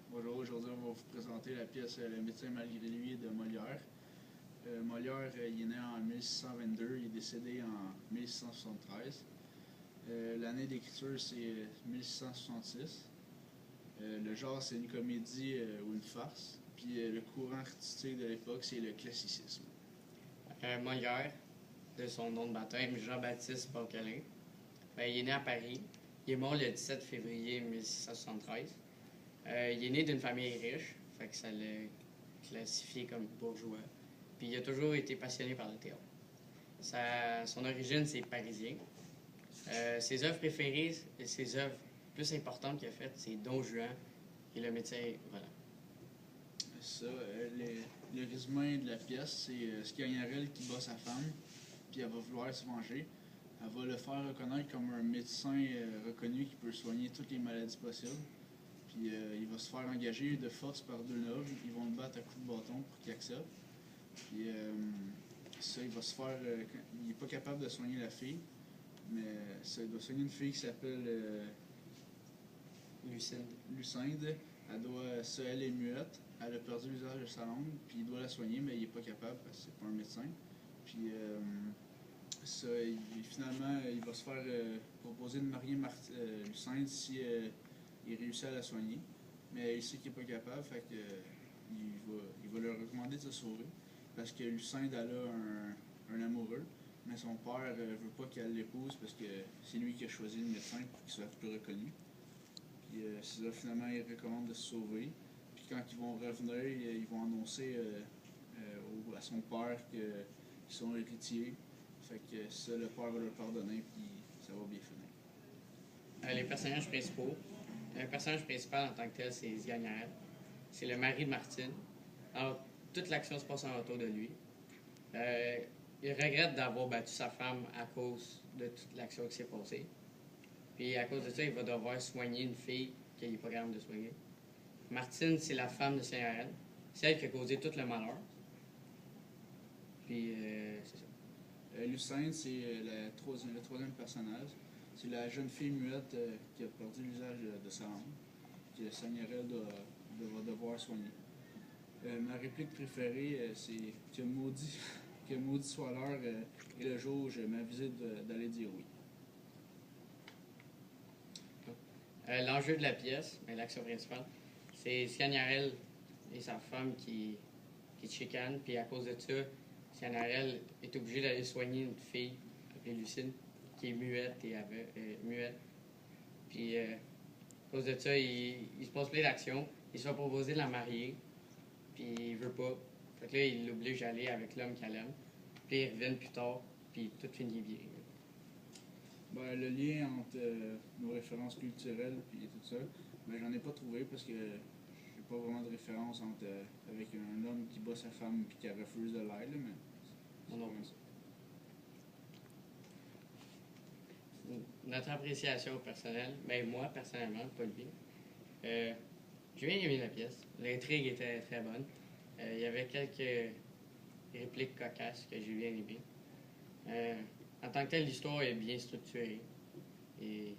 Bonjour, aujourd'hui on va vous présenter la pièce Le médecin malgré lui de Molière. Molière, il est né en 1622, il est décédé en 1673. L'année d'écriture c'est 1666. Le genre c'est une comédie ou une farce. Puis le courant artistique de l'époque c'est le classicisme. Molière, de son nom de baptême, Jean-Baptiste Pauquelin. Il est né à Paris. Il est mort le 17 février 1673. Il est né d'une famille riche, fait que ça l'a classifié comme bourgeois. Puis il a toujours été passionné par le théâtre. Son origine, c'est parisien. Ses œuvres préférées, ses œuvres plus importantes qu'il a faites, c'est Don Juan et Le médecin volant. Le résumé de la pièce, c'est Scagnarelle qui bat sa femme, puis elle va vouloir se venger. Elle va le faire reconnaître comme un médecin reconnu qui peut soigner toutes les maladies possibles. Puis il va se faire engager de force par deux nobles. Ils vont le battre à coups de bâton pour qu'il accepte. Puis il va se faire. Il n'est pas capable de soigner la fille, mais il doit soigner une fille qui s'appelle Lucinde. Elle est muette. Elle a perdu l'usage de sa langue, puis il doit la soigner, mais il n'est pas capable parce que c'est pas un médecin. Puis finalement, il va se faire proposer de marier Lucinde si il réussit à la soigner. Mais il sait qu'il n'est pas capable, fait que il va leur recommander de se sauver. Parce que Lucinde, elle a un amoureux, mais son père veut pas qu'elle l'épouse parce que c'est lui qui a choisi le médecin pour qu'il soit plus reconnu. Puis c'est là, finalement, il recommande de se sauver. Puis quand ils vont revenir, ils vont annoncer à son père qu'ils sont héritiers. Fait que ça, le père va leur pardonner, puis ça va bien finir. Les personnages principaux. Le personnage principal en tant que tel, c'est Sgagnarelle. C'est le mari de Martine. Alors, toute l'action se passe en autour de lui. Il regrette d'avoir battu sa femme à cause de toute l'action qui s'est passée. Puis à cause de ça, il va devoir soigner une fille qu'il n'est pas capable de soigner. Martine, c'est la femme de Sgagnarelle. C'est elle qui a causé tout le malheur. Puis c'est ça. Lucinde, c'est le troisième personnage. C'est la jeune fille muette qui a perdu l'usage de sa langue, que Sgagnarelle va devoir soigner. Ma réplique préférée, c'est que maudit soit l'heure et le jour où je m'avisais d'aller dire oui. L'enjeu de la pièce, l'action principale, c'est Sgagnarelle et sa femme qui chicanent, puis à cause de ça, Sgagnarelle est obligée d'aller soigner une fille appelée Lucine, qui est muette et muette. Puis à cause de ça, il se passe plein d'actions. Il se fait proposer de la marier, puis il veut pas. Fait que là, il l'oblige à aller avec l'homme qu'elle aime. Puis ils reviennent plus tard, puis tout finit bien. Le lien entre nos références culturelles et tout ça, j'en ai pas trouvé parce que j'ai pas vraiment de référence avec un homme qui bat sa femme et qui refuse de l'aide, mais c'est pas comme ça. Notre appréciation personnelle, moi personnellement, pas lui. J'ai bien aimé la pièce. L'intrigue était très bonne. Il y avait quelques répliques cocasses que j'ai bien aimées. En tant que tel, l'histoire est bien structurée. Et